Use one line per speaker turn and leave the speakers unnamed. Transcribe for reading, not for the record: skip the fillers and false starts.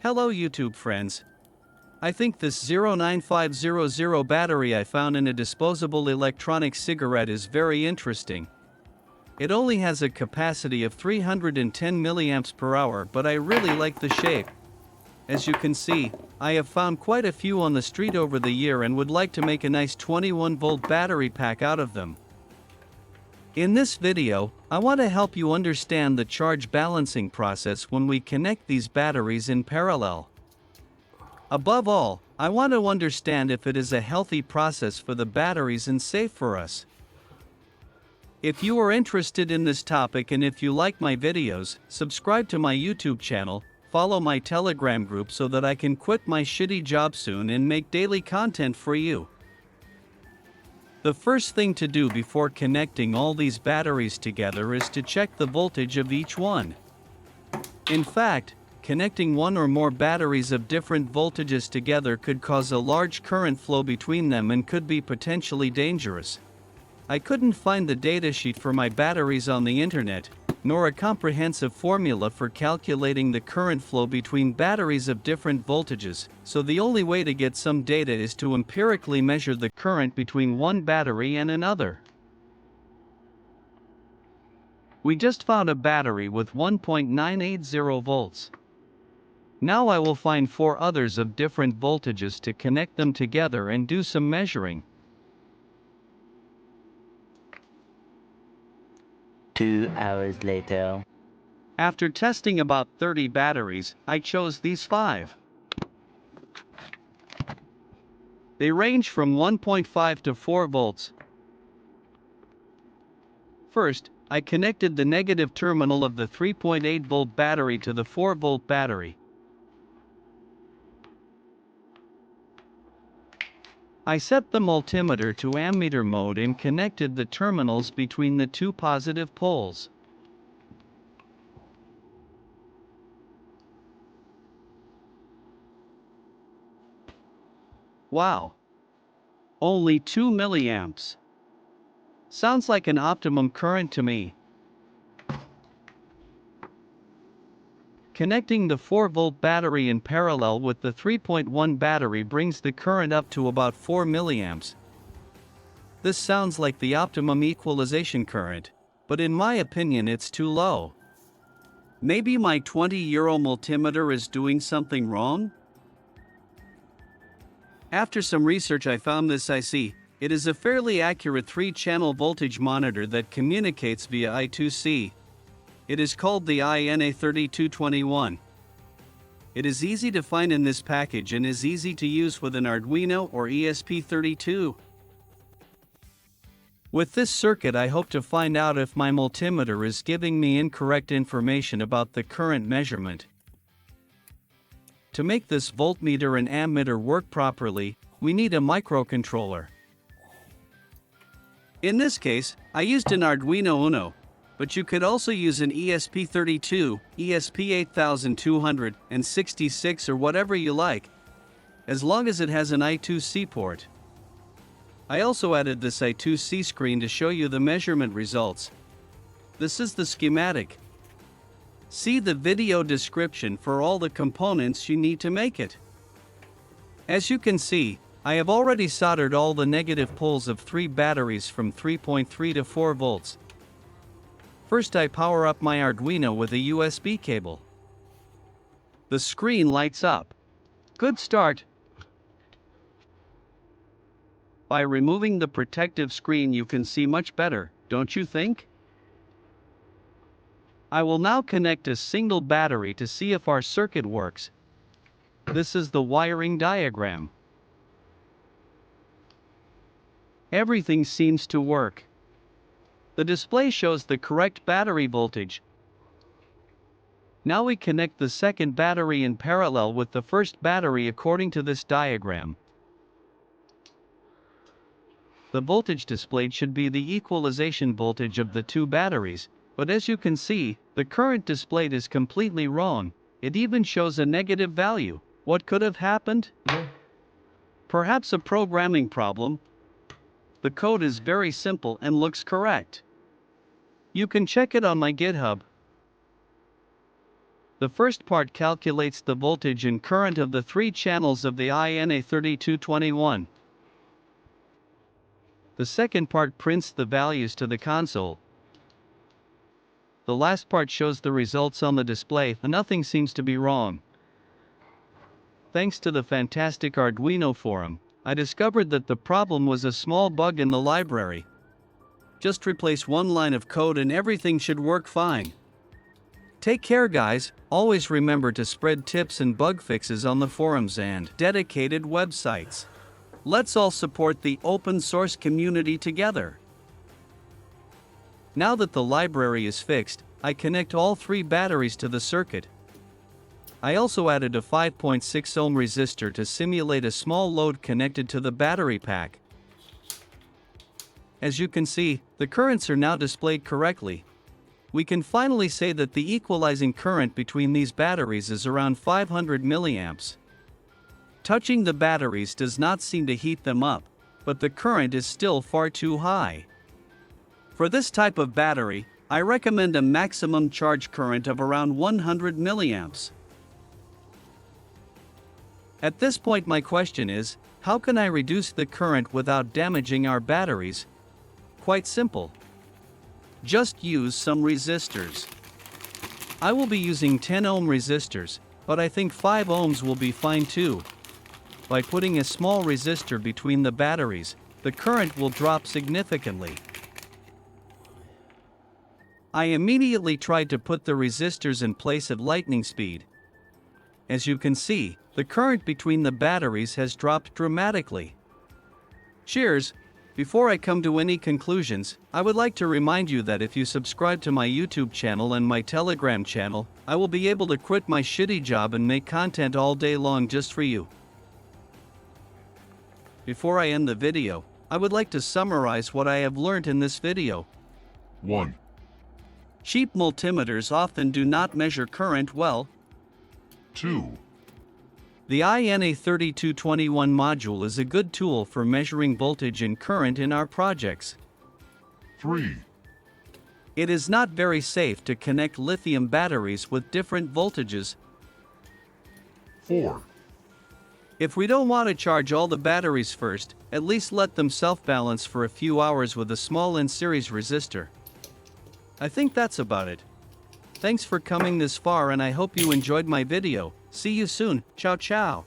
Hello YouTube friends. I think this 09500 battery I found in a disposable electronic cigarette is very interesting. It only has a capacity of 310 milliamps per hour, but I really like the shape. As you can see, I have found quite a few on the street over the year and would like to make a nice 21-volt battery pack out of them. In this video, I want to help you understand the charge balancing process when we connect these batteries in parallel. Above all, I want to understand if it is a healthy process for the batteries and safe for us. If you are interested in this topic and if you like my videos, subscribe to my YouTube channel, follow my Telegram group so that I can quit my shitty job soon and make daily content for you. The first thing to do before connecting all these batteries together is to check the voltage of each one. In fact, connecting one or more batteries of different voltages together could cause a large current flow between them and could be potentially dangerous. I couldn't find the datasheet for my batteries on the internet, nor a comprehensive formula for calculating the current flow between batteries of different voltages, so the only way to get some data is to empirically measure the current between one battery and another. We just found a battery with 1.980 volts. Now I will find 4 others of different voltages to connect them together and do some measuring.
2 hours later.
After testing about 30 batteries, I chose these 5. They range from 1.5 to 4 volts. First, I connected the negative terminal of the 3.8 volt battery to the 4 volt battery. I set the multimeter to ammeter mode and connected the terminals between the 2 positive poles. Wow! Only 2 milliamps. Sounds like an optimum current to me. Connecting the 4 volt battery in parallel with the 3.1 battery brings the current up to about 4 milliamps. This sounds like the optimum equalization current, but in my opinion it's too low. Maybe my 20-euro multimeter is doing something wrong? After some research I found this IC. It is a fairly accurate 3-channel voltage monitor that communicates via I2C. It is called the INA3221. It is easy to find in this package and is easy to use with an Arduino or ESP32. With this circuit I hope to find out if my multimeter is giving me incorrect information about the current measurement. To make this voltmeter and ammeter work properly, we need a microcontroller. In this case, I used an Arduino Uno, but you could also use an ESP32, ESP8266 or whatever you like, as long as it has an I2C port. I also added this I2C screen to show you the measurement results. This is the schematic. See the video description for all the components you need to make it. As you can see, I have already soldered all the negative poles of 3 batteries from 3.3 to 4 volts. First I power up my Arduino with a USB cable. The screen lights up. Good start. By removing the protective screen you can see much better, don't you think? I will now connect a single battery to see if our circuit works. This is the wiring diagram. Everything seems to work. The display shows the correct battery voltage. Now we connect the second battery in parallel with the first battery according to this diagram. The voltage displayed should be the equalization voltage of the 2 batteries, but as you can see, the current displayed is completely wrong. It even shows a negative value. What could have happened? Perhaps a programming problem. The code is very simple and looks correct. You can check it on my GitHub. The first part calculates the voltage and current of the 3 channels of the INA3221. The second part prints the values to the console. The last part shows the results on the display, and nothing seems to be wrong. Thanks to the fantastic Arduino forum, I discovered that the problem was a small bug in the library. Just replace one line of code and everything should work fine. Take care guys, always remember to spread tips and bug fixes on the forums and dedicated websites. Let's all support the open source community together. Now that the library is fixed, I connect all 3 batteries to the circuit. I also added a 5.6 ohm resistor to simulate a small load connected to the battery pack. As you can see, the currents are now displayed correctly. We can finally say that the equalizing current between these batteries is around 500 milliamps. Touching the batteries does not seem to heat them up, but the current is still far too high. For this type of battery, I recommend a maximum charge current of around 100 milliamps. At this point my question is, how can I reduce the current without damaging our batteries? Quite simple. Just use some resistors. I will be using 10 ohm resistors, but I think 5 ohms will be fine too. By putting a small resistor between the batteries, the current will drop significantly. I immediately tried to put the resistors in place at lightning speed. As you can see, the current between the batteries has dropped dramatically. Cheers! Before I come to any conclusions, I would like to remind you that if you subscribe to my YouTube channel and my Telegram channel, I will be able to quit my shitty job and make content all day long just for you. Before I end the video, I would like to summarize what I have learned in this video.
1.
Cheap multimeters often do not measure current well.
2.
The INA3221 module is a good tool for measuring voltage and current in our projects.
3.
It is not very safe to connect lithium batteries with different voltages.
4.
If we don't want to charge all the batteries first, at least let them self-balance for a few hours with a small in-series resistor. I think that's about it. Thanks for coming this far and I hope you enjoyed my video. See you soon. Ciao ciao.